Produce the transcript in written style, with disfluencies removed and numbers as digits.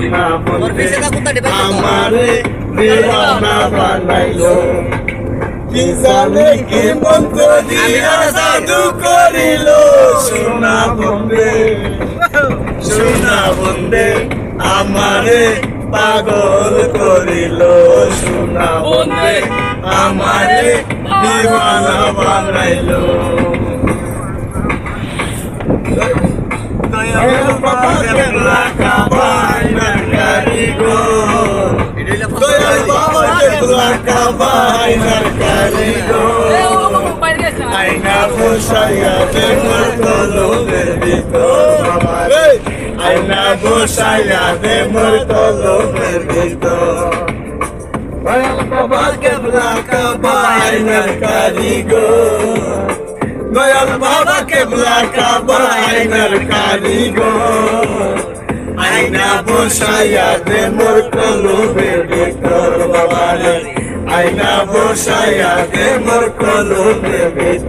সোনা বন্ধে আমারে দিওয়ানা বানাইলো কি জানে কি মন্ত্র দিয়া জাদু করিল সোনা বন্ধে আমারে পাগল করিল সোনা বন্ধে আমারে দিওয়ানা বানাইলো দয়াল বাবা কেবলা কাবাইনার কারিগর দয়াল বাবা কেবলা কাবাইনার কারিগর আইনা বসাইয়া দেমর কলমের ভিতর আইনা বসাইয়া দেমর কলমের ভিতর দয়াল বাবা কেবলা কাবাইনার কারিগর দয়াল বাবা কেবলা কাবাইনার কারিগর আইনা বসাইয়া দে মোর কলমের ভিতর বাবা রে আইনা বসাইয়া দে মোর কলমের ভিতর